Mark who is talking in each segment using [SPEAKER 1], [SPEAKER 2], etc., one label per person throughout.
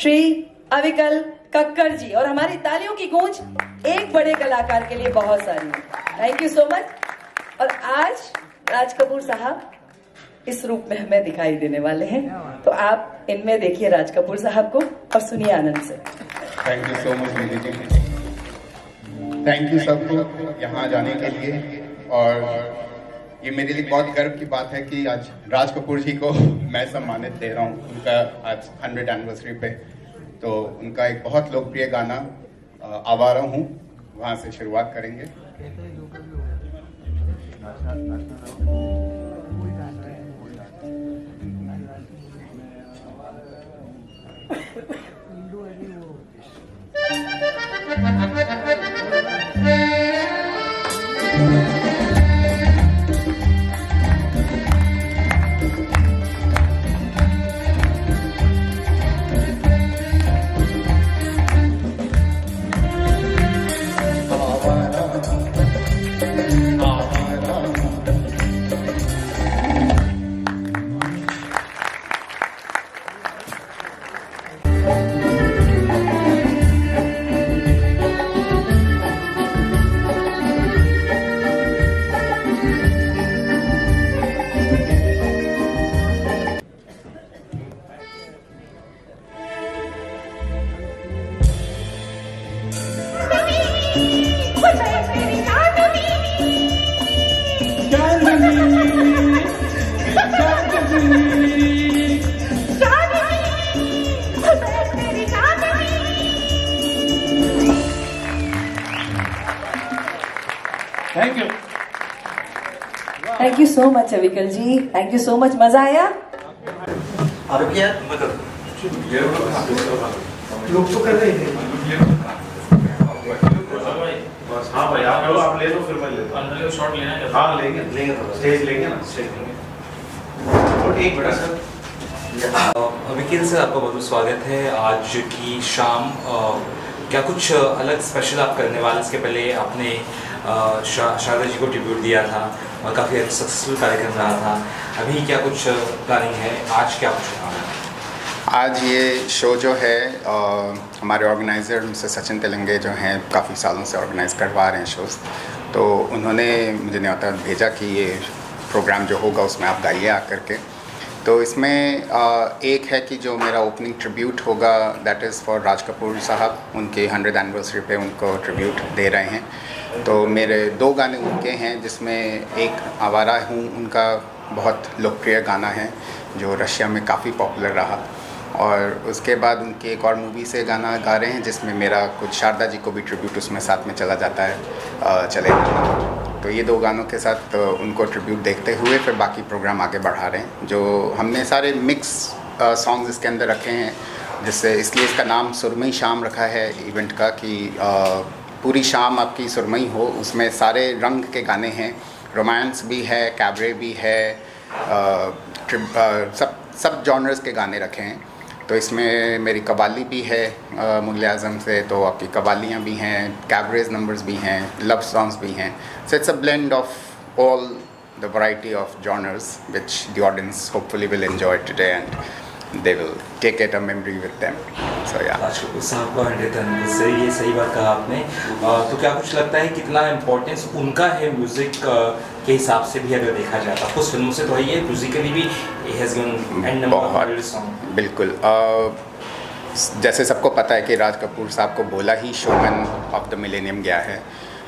[SPEAKER 1] श्री अविकल कक्कर जी। और हमारी तालियों की गूंज एक बड़े कलाकार के लिए बहुत सारी है। Thank you so much. और आज राज कपूर साहब इस रूप में हमें दिखाई देने वाले हैं, तो आप इनमें देखिए राज कपूर साहब को और सुनिए आनंद से।
[SPEAKER 2] थैंक यू सो मच दीदी जी। थैंक यू सबको यहाँ जाने के लिए। और ये मेरे लिए बहुत गर्व की बात है कि आज राज कपूर जी को मैं सम्मानित दे रहा हूँ उनका आज 100 एनिवर्सरी पे। तो उनका एक बहुत लोकप्रिय गाना आवारा हूँ, वहाँ से शुरुआत करेंगे।
[SPEAKER 1] Thank you. Thank you so much Avikal ji, thank you so much. मजा आया?
[SPEAKER 3] लोग तो कर रहे थे। हाँ भाई आप ले लो फिर मैं लेता हूँ। अंदर शॉट लेना है? हाँ लेंगे थोड़ा स्टेज लेंगे ना, स्टेज लेंगे। और एक बड़ा सर
[SPEAKER 4] अविकल सर, आपका बहुत बहुत स्वागत है आज की शाम। क्या कुछ अलग स्पेशल आप करने वाले? इसके पहले आपने शारदा जी को ट्रिब्यूट दिया था और काफ़ी सक्सेसफुल कार्यक्रम रहा था। अभी क्या कुछ प्लानिंग है? आज क्या कुछ रहा है?
[SPEAKER 2] आज ये शो जो है हमारे ऑर्गेनाइज़र मिस्टर सचिन तेलंगे जो हैं, काफ़ी सालों से ऑर्गेनाइज़ करवा रहे हैं शोज़। तो उन्होंने मुझे न्योता भेजा कि ये प्रोग्राम जो होगा उसमें आप गाइए आकर के। तो इसमें एक है कि जो मेरा ओपनिंग ट्रिब्यूट होगा that is for Raj Kapoor साहब, उनके 100 एनिवर्सरी पे उनको ट्रिब्यूट दे रहे हैं। तो मेरे 2 गाने उनके हैं, जिसमें एक आवारा हूँ उनका बहुत लोकप्रिय गाना है जो रशिया में काफ़ी पॉपुलर रहा। और उसके बाद उनकी एक और मूवी से गाना गा रहे हैं जिसमें मेरा कुछ शारदा जी को भी ट्रिब्यूट उसमें साथ में चला जाता है, चलेगा। तो ये 2 गानों के साथ उनको ट्रिब्यूट देखते हुए फिर बाकी प्रोग्राम आगे बढ़ा रहे हैं। जो हमने सारे मिक्स सॉन्ग्स इसके अंदर रखे हैं, जिससे इसलिए इसका नाम सुरमई शाम रखा है इवेंट का, कि पूरी शाम आपकी सुरमई हो। उसमें सारे रंग के गाने हैं, रोमांस भी है, कैबरे भी है, सब जॉनर्स के गाने रखे हैं। तो इसमें मेरी कवाली भी है मुगल आज़म से, तो आपकी कवालियाँ भी हैं, कैबरेज नंबर्स भी हैं, लव सॉन्ग्स भी हैं। So it's a blend of all the variety of genres which the audience hopefully will enjoy today and they will take it a memory with them. So yeah.
[SPEAKER 4] Raj Kapoor साहब का 100th anniversary, ये सही बात कहा आपने। तो क्या कुछ लगता है कितना इम्पोर्टेंस उनका है म्यूज़िक के हिसाब से भी अगर देखा जाए? कुछ फिल्मों से तो है, ये म्यूजिकली भी has given and number of song.
[SPEAKER 2] बिल्कुल। जैसे सबको पता है कि राज कपूर साहब को बोला ही शोमैन ऑफ द मिलेनियम गया है।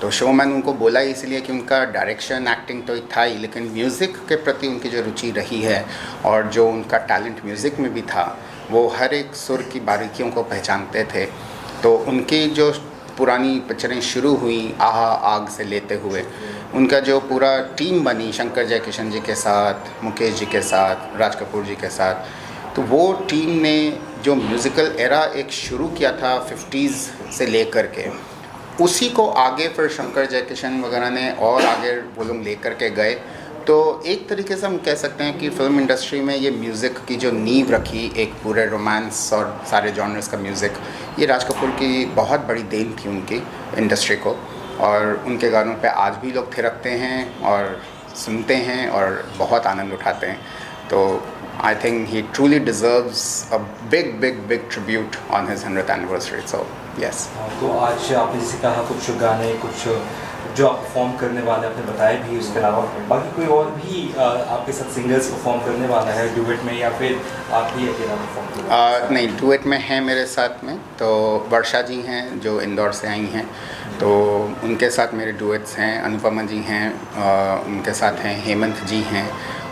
[SPEAKER 2] तो शोमैन उनको बोला इसलिए कि उनका डायरेक्शन एक्टिंग तो था ही, लेकिन म्यूज़िक के प्रति उनकी जो रुचि रही है और जो उनका टैलेंट म्यूज़िक में भी था, वो हर एक सुर की बारीकियों को पहचानते थे। तो उनकी जो पुरानी पिक्चरें शुरू हुई आहा आग से लेते हुए, उनका जो पूरा टीम बनी शंकर जयकिशन जी के साथ, मुकेश जी के साथ, राज कपूर जी के साथ, तो वो टीम ने जो म्यूज़िकल एरा एक शुरू किया था 50s से लेकर के, उसी को आगे फिर शंकर जयकिशन वगैरह ने और आगे वो लोग लेकर के गए। तो एक तरीके से हम कह सकते हैं कि फ़िल्म इंडस्ट्री में ये म्यूज़िक की जो नींव रखी, एक पूरे रोमांस और सारे जॉनर्स का म्यूज़िक, ये राज कपूर की बहुत बड़ी देन थी उनकी इंडस्ट्री को। और उनके गानों पे आज भी लोग थिरकते हैं और सुनते हैं और बहुत आनंद उठाते हैं। तो I think he truly deserves a big tribute on his 100th anniversary. So yes.
[SPEAKER 4] तो आज आपने जैसे कहा कुछ गाने कुछ जो आप परफॉर्म करने वाले आपने बताया भी, उसके अलावा बाकी कोई और भी आपके साथ सिंगर्स परफॉर्म करने वाला है डुएट में, या फिर आप ही अकेला परफॉर्म?
[SPEAKER 2] नहीं, डुएट में है मेरे साथ में तो वर्षा जी हैं जो इंदौर से आई हैं, तो उनके साथ मेरे डुएट्स हैं। अनुपमा जी हैं, उनके साथ हैं हेमंत जी हैं,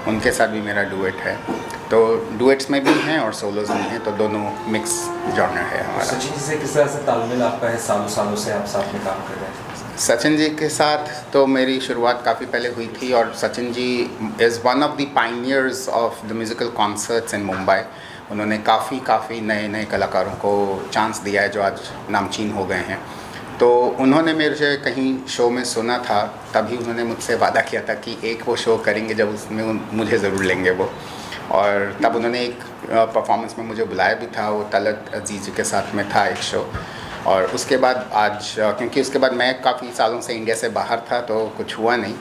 [SPEAKER 2] उनके साथ भी मेरा डुएट है। तो डुएट्स में भी हैं और सोलोज में हैं, तो दोनों मिक्स जॉनर है हमारा।
[SPEAKER 4] सचिन जी से किस तरह से तालमेल आपका है? सालों से आप साथ में काम कर रहे हैं।
[SPEAKER 2] सचिन जी के साथ तो मेरी शुरुआत काफ़ी पहले हुई थी, और Sachin ji is one of the pioneers of the musical concerts in Mumbai. उन्होंने काफ़ी नए कलाकारों को चांस दिया है जो आज नामचीन हो गए हैं। तो उन्होंने मेरे से कहीं शो में सुना था, तभी उन्होंने मुझसे वादा किया था कि एक वो शो करेंगे जब उसमें मुझे ज़रूर लेंगे वो। और तब उन्होंने एक परफॉर्मेंस में मुझे बुलाया भी था, वो तलत अजीज़ जी के साथ में था एक शो। और उसके बाद आज, क्योंकि उसके बाद मैं काफ़ी सालों से इंडिया से बाहर था तो कुछ हुआ नहीं,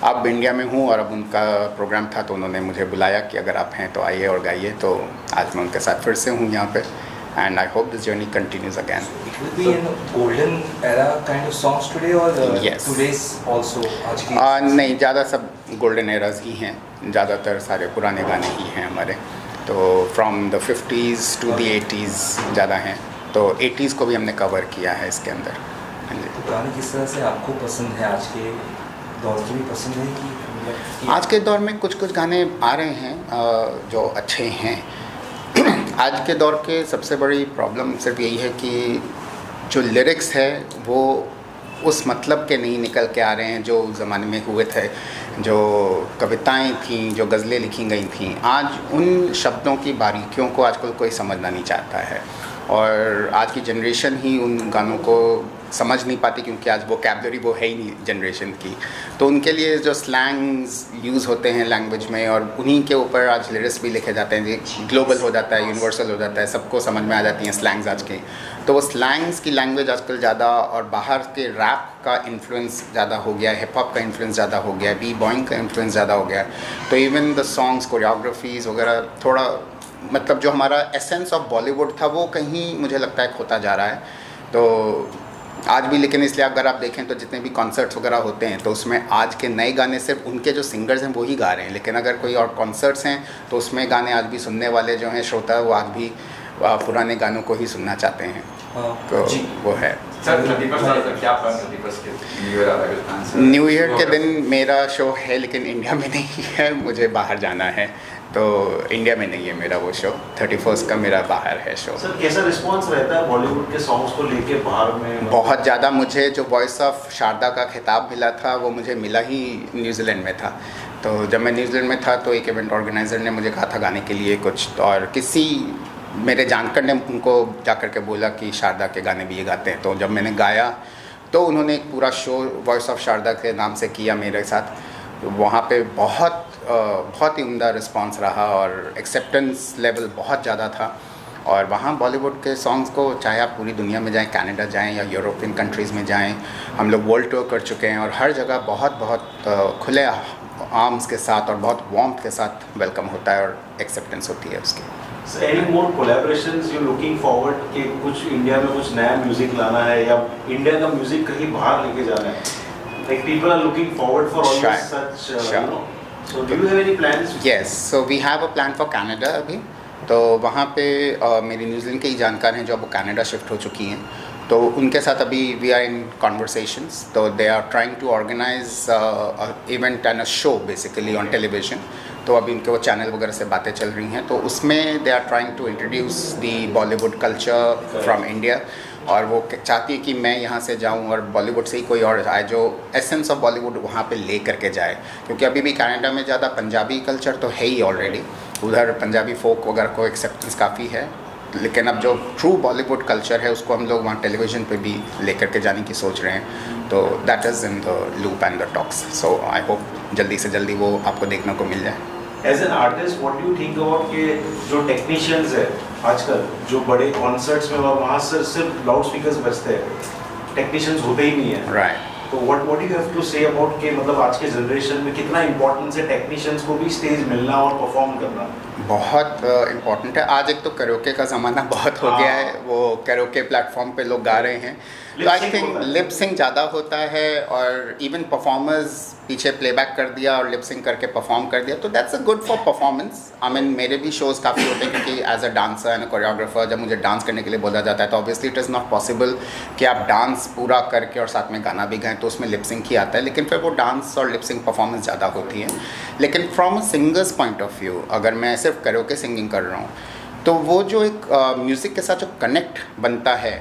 [SPEAKER 2] अब इंडिया में हूँ और अब उनका प्रोग्राम था तो उन्होंने मुझे बुलाया कि अगर आप हैं तो आइए और गाइए। तो आज मैं उनके साथ फिर से हूँ यहाँ पे, and I hope this journey continues again.
[SPEAKER 4] It will be in golden era kind of songs today, or
[SPEAKER 2] Yes.
[SPEAKER 4] today's also? आज की
[SPEAKER 2] नहीं, ज़्यादा सब गोल्डन एराज ही हैं, ज़्यादातर सारे पुराने गाने ही हैं हमारे। तो from the 50s to the 80s ज़्यादा हैं, तो 80s को भी हमने कवर किया है इसके अंदर। हाँ जी।
[SPEAKER 4] तो गाने किस तरह से आपको पसंद है? आज के दौर की भी पसंद है कि
[SPEAKER 2] आज के दौर में कुछ गाने आ रहे हैं जो अच्छे हैं। आज के दौर के सबसे बड़ी प्रॉब्लम सिर्फ यही है कि जो लिरिक्स है वो उस मतलब के नहीं निकल के आ रहे हैं जो उस ज़माने में हुए थे। जो कविताएं थीं, जो गज़लें लिखी गई थीं, आज उन शब्दों की बारीकियों को आजकल कोई समझना नहीं चाहता है, और आज की जनरेशन ही उन गानों को समझ नहीं पाती क्योंकि आज वोकैबुलरी वो है ही नहीं जनरेशन की। तो उनके लिए जो स्लैंग्स यूज़ होते हैं लैंग्वेज में, और उन्हीं के ऊपर आज लिरिक्स भी लिखे जाते हैं, ग्लोबल हो जाता है, यूनिवर्सल हो जाता है, सबको समझ में आ जाती हैं स्लैंग्स आज के। तो वो स्लैंग्स की लैंग्वेज आजकल ज़्यादा, और बाहर के रैप का इन्फ्लुएंस ज़्यादा हो गया है, हिप हॉप का इन्फ्लुएंस ज़्यादा हो गया है, बी बॉइंग का इन्फ्लुएंस ज़्यादा हो गया है। तो इवन द सॉन्ग्स, कोरियोग्राफीज़ वगैरह थोड़ा, मतलब जो हमारा एसेंस ऑफ बॉलीवुड था वो कहीं मुझे लगता है खोता जा रहा है। तो आज भी, लेकिन इसलिए अगर आप देखें तो जितने भी कॉन्सर्ट्स वगैरह होते हैं तो उसमें आज के नए गाने सिर्फ उनके जो सिंगर्स हैं वो ही गा रहे हैं, लेकिन अगर कोई और कॉन्सर्ट्स हैं तो उसमें गाने आज भी सुनने वाले जो हैं श्रोता, वो आज भी पुराने गानों को ही सुनना चाहते हैं। तो वो है।
[SPEAKER 5] सर 31 सर क्या प्लान 31 के न्यू ईयर आ रहा है?
[SPEAKER 2] न्यू ईयर के दिन मेरा शो है, लेकिन इंडिया में नहीं है, मुझे बाहर जाना है, तो इंडिया में नहीं है मेरा वो शो। 31 का मेरा बाहर है शो।
[SPEAKER 3] सर कैसा रिस्पांस रहता है बॉलीवुड के सॉन्ग्स को लेके बाहर में?
[SPEAKER 2] बहुत ज़्यादा। मुझे जो वॉइस ऑफ शारदा का खिताब मिला था वो मुझे मिला ही न्यूजीलैंड में था। तो जब मैं न्यूजीलैंड में था तो एक इवेंट ऑर्गेनाइज़र ने मुझे कहा था गाने के लिए कुछ, और किसी मेरे जानकर ने उनको जा कर के बोला कि शारदा के गाने भी ये गाते हैं। तो जब मैंने गाया तो उन्होंने एक पूरा शो वॉइस ऑफ शारदा के नाम से किया मेरे साथ। तो वहाँ पे बहुत ही उम्दा रिस्पांस रहा और एक्सेप्टेंस लेवल बहुत ज़्यादा था। और वहाँ बॉलीवुड के सॉन्ग्स को, चाहे आप पूरी दुनिया में जाएं, कनाडा जाएं या यूरोपियन कंट्रीज़ में जाएं, हम लोग वर्ल्ड टूर कर चुके हैं और हर जगह बहुत खुले आर्म्स के साथ और बहुत वार्मथ के साथ वेलकम होता है और एक्सेप्टेंस होती है उसकी।
[SPEAKER 3] So, any more collaborations you looking forward कि कुछ इंडिया में कुछ नया म्यूजिक लाना है या इंडिया का म्यूजिक कहीं बाहर लेके जाना है? Like people are looking forward for all
[SPEAKER 2] Sure.
[SPEAKER 3] such,
[SPEAKER 2] Sure.
[SPEAKER 3] you know. So do you have any plans?
[SPEAKER 2] Yes, so we have a plan for Canada अभी। तो वहाँ पे मेरी न्यूजीलैंड के ही जानकार हैं जो अब कनाडा शिफ्ट हो चुकी हैं, तो उनके साथ अभी वी आर इन कॉन्वर्सेशंस। तो they are trying to organise event and a show basically on television. तो अभी उनके वो चैनल वगैरह से बातें चल रही हैं, तो उसमें they are trying to introduce the Bollywood culture from India. और वो चाहती है कि मैं यहाँ से जाऊँ और बॉलीवुड से ही कोई और आए जो एसेंस ऑफ बॉलीवुड वहाँ पे ले करके जाए, क्योंकि अभी भी कनाडा में ज़्यादा पंजाबी कल्चर तो है ही ऑलरेडी, उधर पंजाबी फोक वगैरह को एक्सेप्टेंस काफ़ी है, लेकिन अब जो ट्रू बॉलीवुड कल्चर है उसको हम लोग वहाँ टेलीविज़न पे भी ले करके जाने की सोच रहे हैं। तो that is in the loop and the talks. So I hope जल्दी से जल्दी वो आपको देखने को मिल जाए।
[SPEAKER 3] As an artist, what do you think about कि जो टेक्नीशियंस है आजकल जो बड़े कॉन्सर्ट्स में और वहाँ से सिर्फ लाउड स्पीकर्स बजते हैं, टेक्नीशियंस होते ही नहीं है।
[SPEAKER 2] Right.
[SPEAKER 3] तो what you have to say about कि मतलब आज के जनरेशन में कितना इंपॉर्टेंस है टेक्नीशियंस को भी स्टेज मिलना और परफॉर्म करना?
[SPEAKER 2] बहुत इम्पॉर्टेंट है। आज एक तो कैरोके का ज़माना बहुत हो गया है, वो कैरोके प्लेटफॉर्म पे लोग गा रहे हैं, तो आई थिंक लिप सिंग ज़्यादा होता है, और इवन परफॉर्मर्स पीछे प्लेबैक कर दिया और लिप सिंग करके परफॉर्म कर दिया, तो that's a good for performance. I mean मेरे भी शोज़ काफ़ी होते हैं, क्योंकि as a dancer and choreographer जब मुझे डांस करने के लिए बोला जाता है तो obviously it is not possible कि आप डांस पूरा करके और साथ में गाना भी गाएं, तो उसमें लिप सिंग ही आता है, लेकिन फिर वो डांस और लिप सिंग परफॉर्मेंस ज़्यादा होती है। लेकिन from a singers point of view, अगर मैं सिर्फ कैरोके सिंगिंग कर रहा हूँ, तो वो जो एक म्यूज़िक के साथ जो कनेक्ट बनता है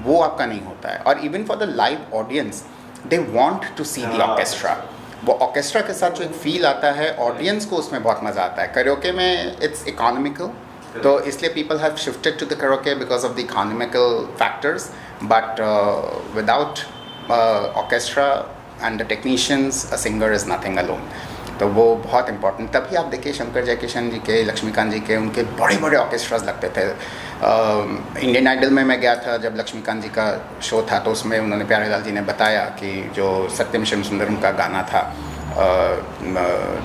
[SPEAKER 2] वो आपका नहीं होता है। और even for the live audience, they want to see the orchestra, वो ऑर्केस्ट्रा के साथ जो एक फील आता है ऑडियंस को, उसमें बहुत मज़ा आता है। कैरोके में इट्स इकोनॉमिकल, तो इसलिए people have shifted to the karaoke because of the economical factors, but without orchestra and the technicians a singer is nothing alone. तो वो बहुत इंपॉर्टेंट, तभी आप देखिए शंकर जयकिशन जी के, लक्ष्मीकांत जी के, उनके बड़े बड़े ऑर्केस्ट्राज लगते थे। इंडियन आइडल में मैं गया था जब लक्ष्मीकांत जी का शो था, तो उसमें उन्होंने प्यारेलाल जी ने बताया कि जो सत्यम शिव सुंदरम का गाना था,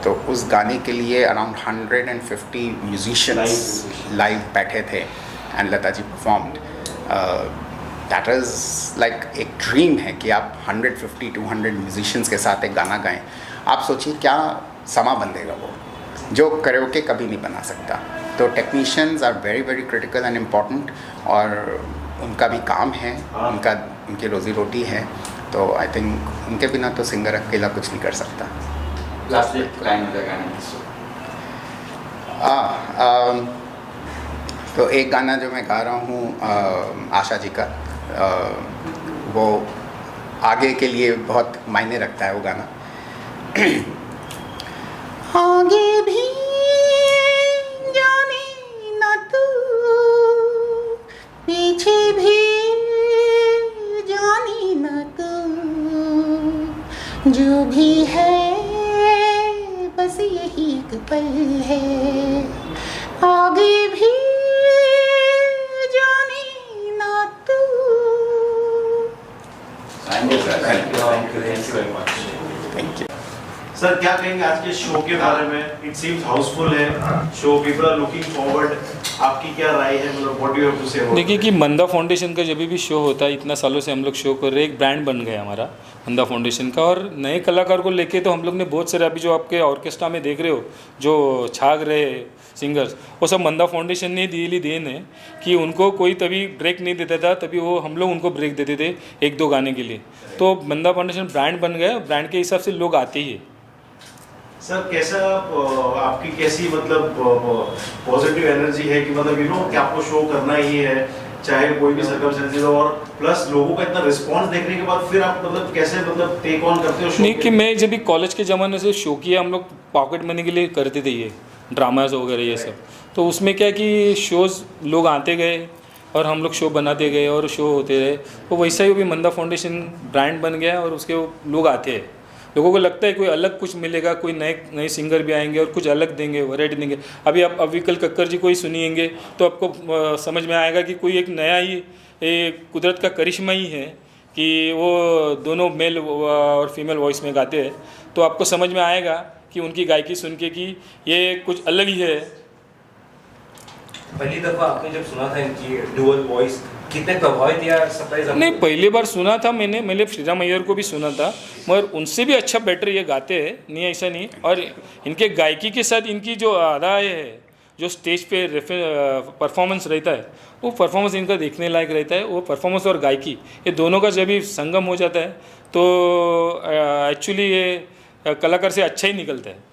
[SPEAKER 2] तो उस गाने के लिए अराउंड 150 म्यूजिशियंस लाइव बैठे थे and Lata ji performed. That is like एक ड्रीम है कि आप 150-200 म्यूजिशियंस के साथ एक गाना गाएं। आप सोचिए क्या समा बंधेगा वो, जो कैरोके कभी नहीं बना सकता। तो technicians are very very critical and important, और उनका भी काम है, उनकी रोज़ी रोटी है, तो आई थिंक उनके बिना तो सिंगर अकेला कुछ नहीं कर सकता।
[SPEAKER 5] लास्ट लाइन हो जाएगा
[SPEAKER 2] तो एक गाना जो मैं गा रहा हूँ आशा जी का, वो आगे के लिए बहुत मायने रखता है वो गाना। आगे भी जाने ना तू, पीछे भी जाने ना तू, जो भी है बस यही एक पल है, आगे भी जाने ना तू।
[SPEAKER 3] Thank you very much.
[SPEAKER 2] Thank you
[SPEAKER 3] sir, क्या कहेंगे आज के शो के बारे में? इट सीम्स हाउसफुल है show, people are looking forward, आपकी क्या राय है, मतलब what do you have to say?
[SPEAKER 6] देखिए कि मंदा फाउंडेशन का जब भी शो होता है, इतना सालों से हम लोग शो कर रहे हैं, एक ब्रांड बन गया हमारा मंदा फाउंडेशन का, और नए कलाकार को लेके तो हम लोग ने बहुत सारे, अभी जो आपके ऑर्केस्ट्रा में देख रहे हो जो छाग रहे सिंगर्स, वो सब मंदा फाउंडेशन ने दिली देन है कि उनको कोई तभी ब्रेक नहीं देता था, तभी वो हम लोग उनको ब्रेक देते थे 1-2 गाने के लिए। तो मंदा फाउंडेशन ब्रांड बन गया, ब्रांड के हिसाब से लोग आते ही है।
[SPEAKER 3] सर, कैसा आपकी कैसी मतलब पॉजिटिव एनर्जी है कि मतलब यू नो कि आपको शो करना ही है चाहे कोई भी सर्कमस्टेंसेस हो, और प्लस लोगों का इतना रिस्पांस देखने के बाद फिर आप मतलब कैसे मतलब टेक ऑन करते हो शो?
[SPEAKER 6] नहीं कि मैं जब भी कॉलेज के ज़माने से शो किया, हम लोग पॉकेट मनी के लिए करते थे ये ड्रामाज वगैरह ये सब, तो उसमें क्या कि शोज़ लोग आते गए और हम लोग शो बनाते गए और शो होते रहे, तो वैसा ही भी मंदा फाउंडेशन ब्रांड बन गया और उसके लोग आते हैं। लोगों को लगता है कोई अलग कुछ मिलेगा, कोई नए सिंगर भी आएंगे और कुछ अलग देंगे, वैरायटी देंगे। अभी आप अविकल कक्कर जी को ही सुनिएंगे तो आपको समझ में आएगा कि कोई एक नया ही कुदरत का करिश्मा ही है कि वो दोनों मेल और फीमेल वॉइस में गाते हैं, तो आपको समझ में आएगा कि उनकी गायकी सुन के कि ये कुछ अलग ही है।
[SPEAKER 4] पहली दफ़ा आपने जब सुना था इनकी डुअल वॉइस, कितने प्रभावित या सरप्राइज?
[SPEAKER 6] नहीं, पहली बार सुना था मैंने श्रीराम अय्यर को भी सुना था, मगर उनसे भी अच्छा बेटर ये गाते हैं, नहीं ऐसा नहीं। और इनके गायकी के साथ इनकी जो अदा है, जो स्टेज पे परफॉर्मेंस रहता है, वो परफॉर्मेंस इनका देखने लायक रहता है। वो परफॉर्मेंस और गायकी ये दोनों का जब भी संगम हो जाता है तो एक्चुअली ये कलाकार से अच्छा ही निकलता है।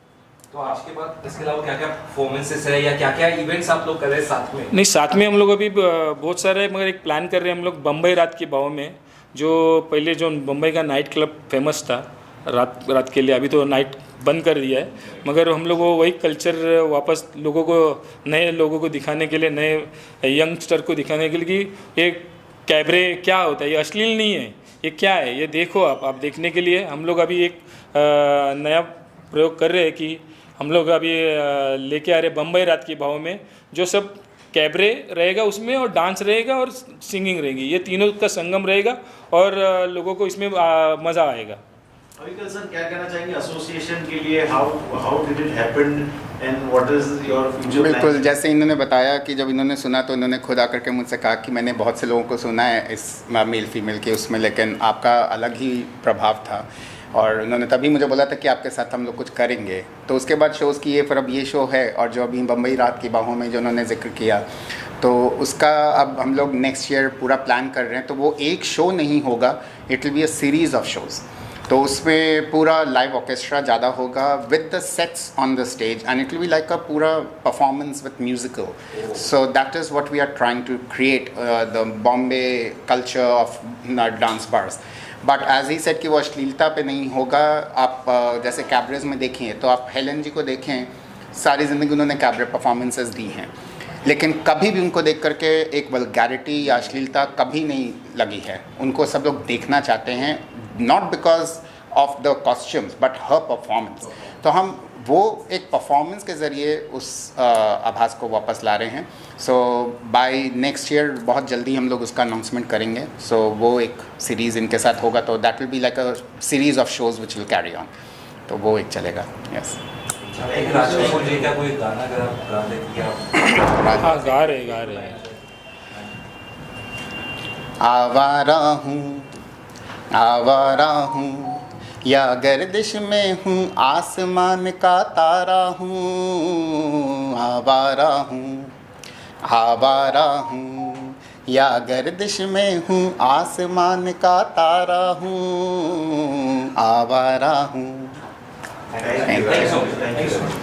[SPEAKER 4] तो आज के बाद इसके अलावा क्या क्या परफॉर्मेंसेस है या क्या क्या इवेंट्स आप लोग कर रहे हैं साथ में?
[SPEAKER 6] नहीं, साथ में हम लोग अभी बहुत सारे, मगर एक प्लान कर रहे हैं हम लोग बम्बई रात के भाव में, जो पहले जो बम्बई का नाइट क्लब फेमस था रात के लिए, अभी तो नाइट बंद कर दिया है, मगर हम लोग वही कल्चर वापस लोगों को, नए लोगों को दिखाने के लिए, नए यंगस्टर को दिखाने के लिए कि ये कैबरे क्या होता है, ये अश्लील नहीं है, ये क्या है, ये देखो आप देखने के लिए हम लोग अभी एक नया प्रयोग कर रहे हैं कि हम लोग अभी लेके आ रहे बम्बई रात के भाव में, जो सब कैबरे रहेगा उसमें, और डांस रहेगा और सिंगिंग रहेगी, ये तीनों का संगम रहेगा और लोगों को इसमें मज़ा आएगा।
[SPEAKER 3] अविकल सर क्या कहना चाहेंगे एसोसिएशन के लिए, how did it happen and what is your future plan?
[SPEAKER 2] बिल्कुल, जैसे इन्होंने बताया कि जब इन्होंने सुना तो इन्होंने खुद आकर के मुझसे कहा कि मैंने बहुत से लोगों को सुना है इस मेल फीमेल के उसमें, लेकिन आपका अलग ही प्रभाव था, और उन्होंने तभी मुझे बोला था कि आपके साथ हम लोग कुछ करेंगे। तो उसके बाद शोज़ किए, फिर अब ये शो है, और जो अभी बम्बई रात की बाहों में जो उन्होंने जिक्र किया, तो उसका अब हम लोग नेक्स्ट ईयर पूरा प्लान कर रहे हैं। तो वो एक शो नहीं होगा, it will be a series of shows. तो उसमें पूरा लाइव ऑर्केस्ट्रा ज़्यादा होगा with the sets on the stage, and it will be like a पूरा performance with musical. So that is what we are trying to create, the Bombay culture of dance bars. But as he said कि वो अश्लीलता पे नहीं होगा। आप जैसे कैबरेज में देखें तो आप हेलन जी को देखें, सारी ज़िंदगी उन्होंने कैबरे परफॉर्मेंसेस दी हैं, लेकिन कभी भी उनको देख करके एक वल्गैरिटी या अश्लीलता कभी नहीं लगी है। उनको सब लोग देखना चाहते हैं, not because of the costumes but her performance. तो हम वो एक परफॉर्मेंस के ज़रिए उस आभास को वापस ला रहे हैं। सो बाय नेक्स्ट ईयर बहुत जल्दी हम लोग उसका अनाउंसमेंट करेंगे। सो वो एक सीरीज़ इनके साथ होगा, तो that will be like a series of shows which will carry on. तो वो एक चलेगा। यस,
[SPEAKER 4] राज कपूर जी का कोई गाना अगर आप गा दें क्या?
[SPEAKER 6] हाँ, गा रहे
[SPEAKER 2] आवारा हूँ या गर्दिश में हूँ, आसमान का तारा हूँ। आवारा हूँ या गर्दिश में हूँ, आसमान का तारा हूँ। आवारा हूँ।
[SPEAKER 3] Thank you so much.